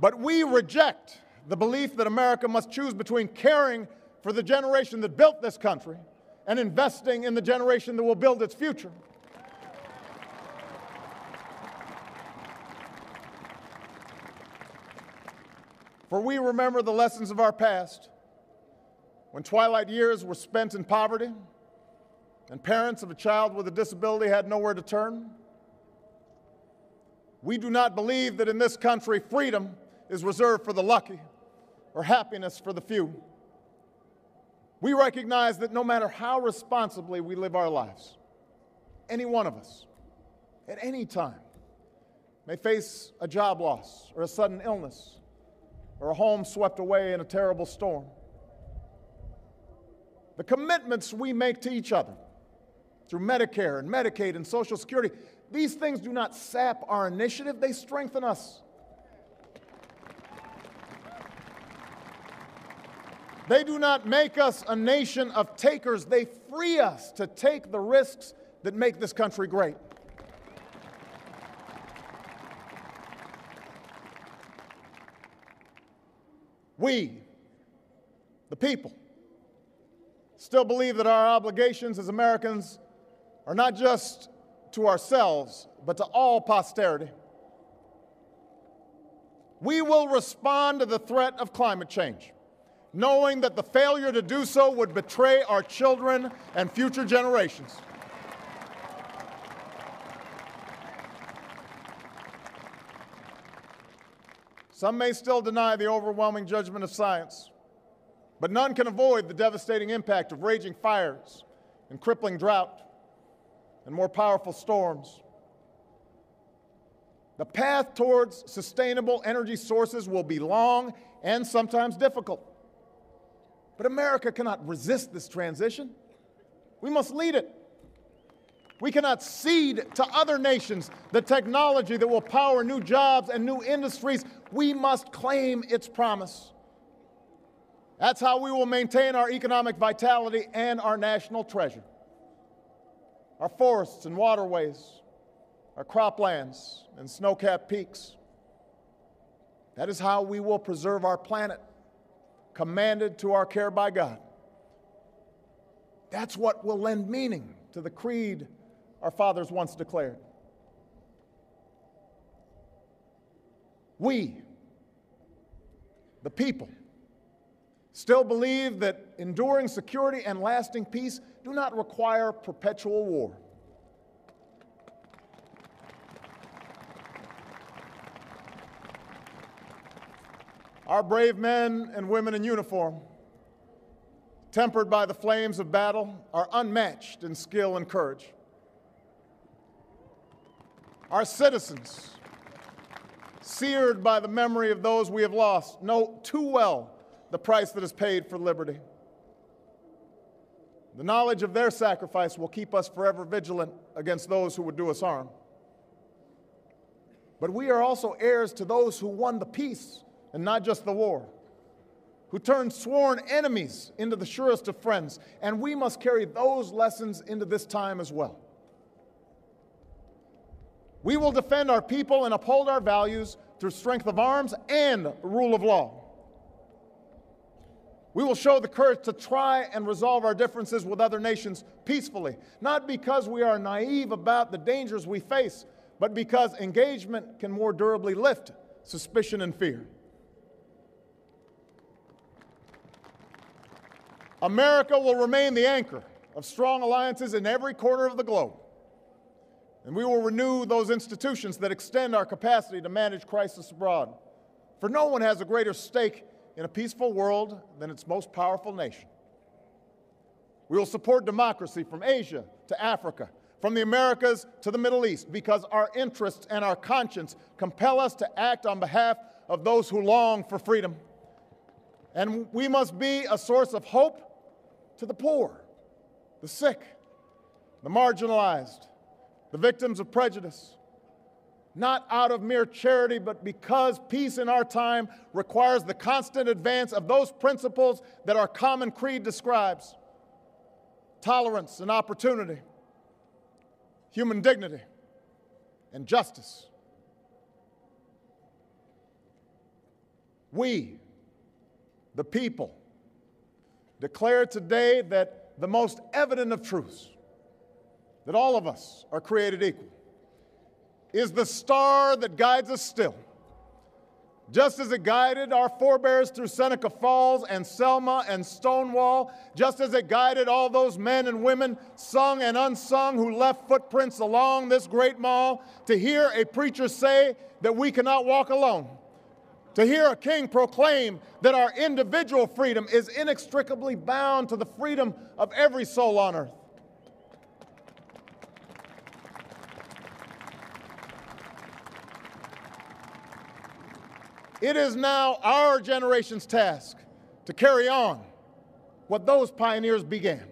But we reject the belief that America must choose between caring for the generation that built this country and investing in the generation that will build its future. For we remember the lessons of our past, when twilight years were spent in poverty and parents of a child with a disability had nowhere to turn. We do not believe that in this country freedom is reserved for the lucky or happiness for the few. We recognize that no matter how responsibly we live our lives, any one of us, at any time, may face a job loss or a sudden illness or a home swept away in a terrible storm. The commitments we make to each other through Medicare and Medicaid and Social Security, these things do not sap our initiative, they strengthen us. They do not make us a nation of takers, they free us to take the risks that make this country great. We, the people, still believe that our obligations as Americans are not just to ourselves, but to all posterity. We will respond to the threat of climate change, knowing that the failure to do so would betray our children and future generations. Some may still deny the overwhelming judgment of science, but none can avoid the devastating impact of raging fires and crippling drought and more powerful storms. The path towards sustainable energy sources will be long and sometimes difficult. But America cannot resist this transition. We must lead it. We cannot cede to other nations the technology that will power new jobs and new industries. We must claim its promise. That's how we will maintain our economic vitality and our national treasure. Our forests and waterways, our croplands and snow-capped peaks. That is how we will preserve our planet, commanded to our care by God. That's what will lend meaning to the creed our fathers once declared. We, the people, still believe that enduring security and lasting peace do not require perpetual war. Our brave men and women in uniform, tempered by the flames of battle, are unmatched in skill and courage. Our citizens, seared by the memory of those we have lost, know too well the price that is paid for liberty. The knowledge of their sacrifice will keep us forever vigilant against those who would do us harm. But we are also heirs to those who won the peace and not just the war, who turned sworn enemies into the surest of friends, and we must carry those lessons into this time as well. We will defend our people and uphold our values through strength of arms and rule of law. We will show the courage to try and resolve our differences with other nations peacefully, not because we are naive about the dangers we face, but because engagement can more durably lift suspicion and fear. America will remain the anchor of strong alliances in every corner of the globe. And we will renew those institutions that extend our capacity to manage crisis abroad. For no one has a greater stake in a peaceful world than its most powerful nation. We will support democracy from Asia to Africa, from the Americas to the Middle East, because our interests and our conscience compel us to act on behalf of those who long for freedom. And we must be a source of hope to the poor, the sick, the marginalized, the victims of prejudice, not out of mere charity, but because peace in our time requires the constant advance of those principles that our common creed describes: tolerance and opportunity, human dignity, and justice. We, the people, declare today that the most evident of truths, that all of us are created equal, is the star that guides us still. Just as it guided our forebears through Seneca Falls and Selma and Stonewall, just as it guided all those men and women, sung and unsung, who left footprints along this great mall, to hear a preacher say that we cannot walk alone, to hear a king proclaim that our individual freedom is inextricably bound to the freedom of every soul on earth. It is now our generation's task to carry on what those pioneers began.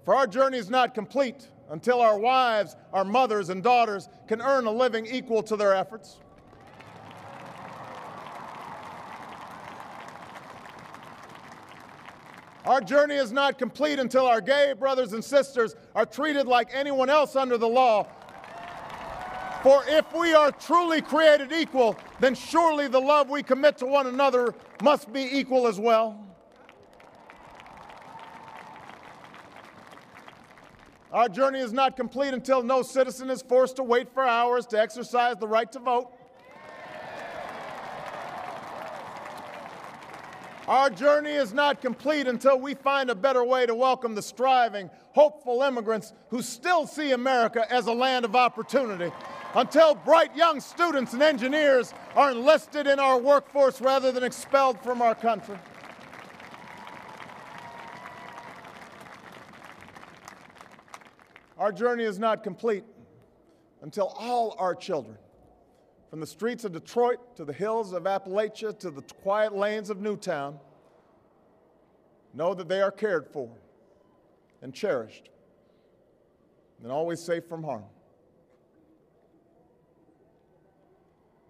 For our journey is not complete until our wives, our mothers, and daughters can earn a living equal to their efforts. Our journey is not complete until our gay brothers and sisters are treated like anyone else under the law. For if we are truly created equal, then surely the love we commit to one another must be equal as well. Our journey is not complete until no citizen is forced to wait for hours to exercise the right to vote. Our journey is not complete until we find a better way to welcome the striving, hopeful immigrants who still see America as a land of opportunity, until bright young students and engineers are enlisted in our workforce rather than expelled from our country. Our journey is not complete until all our children, from the streets of Detroit to the hills of Appalachia to the quiet lanes of Newtown, know that they are cared for and cherished and always safe from harm.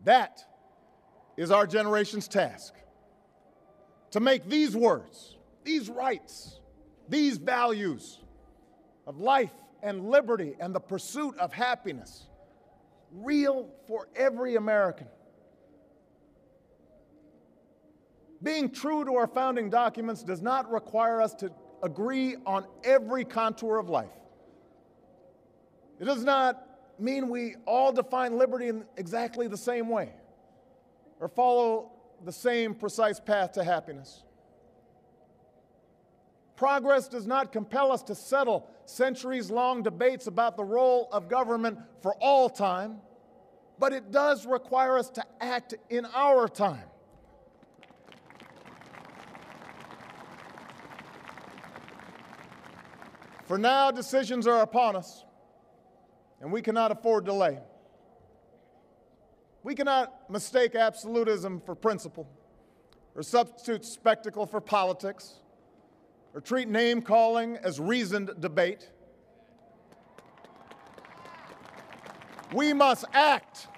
That is our generation's task, to make these words, these rights, these values of life and liberty and the pursuit of happiness real for every American. Being true to our founding documents does not require us to agree on every contour of life. It does not mean we all define liberty in exactly the same way or follow the same precise path to happiness. Progress does not compel us to settle centuries-long debates about the role of government for all time, but it does require us to act in our time. For now, decisions are upon us, and we cannot afford delay. We cannot mistake absolutism for principle, or substitute spectacle for politics, or treat name-calling as reasoned debate. We must act.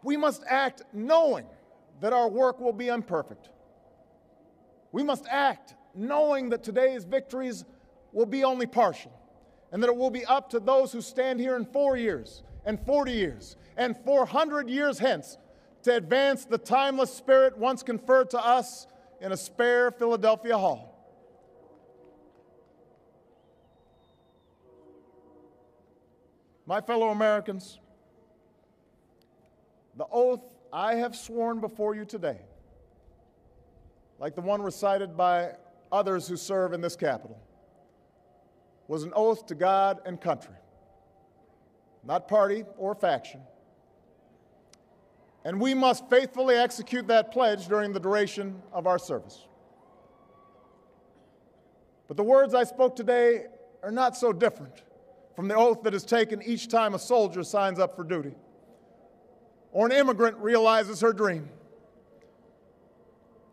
We must act knowing that our work will be imperfect. We must act knowing that today's victories will be only partial, and that it will be up to those who stand here in 4 years, and 40 years, and 400 years hence to advance the timeless spirit once conferred to us in a spare Philadelphia hall. My fellow Americans, the oath I have sworn before you today, like the one recited by others who serve in this Capitol, was an oath to God and country, not party or faction. And we must faithfully execute that pledge during the duration of our service. But the words I spoke today are not so different from the oath that is taken each time a soldier signs up for duty, or an immigrant realizes her dream.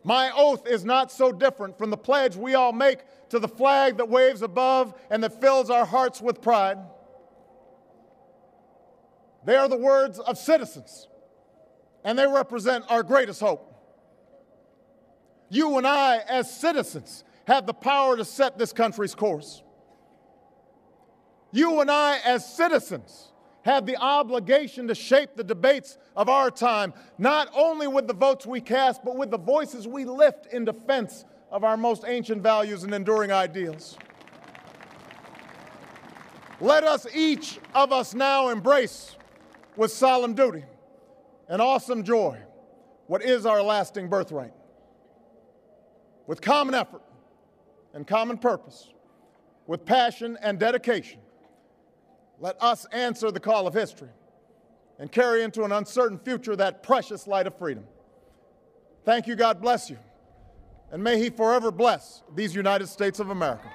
My oath is not so different from the pledge we all make to the flag that waves above and that fills our hearts with pride. They are the words of citizens, and they represent our greatest hope. You and I, as citizens, have the power to set this country's course. You and I, as citizens, have the obligation to shape the debates of our time, not only with the votes we cast, but with the voices we lift in defense of our most ancient values and enduring ideals. Let us, each of us now, embrace with solemn duty and awesome joy what is our lasting birthright. With common effort and common purpose, with passion and dedication, let us answer the call of history and carry into an uncertain future that precious light of freedom. Thank you, God bless you, and may He forever bless these United States of America.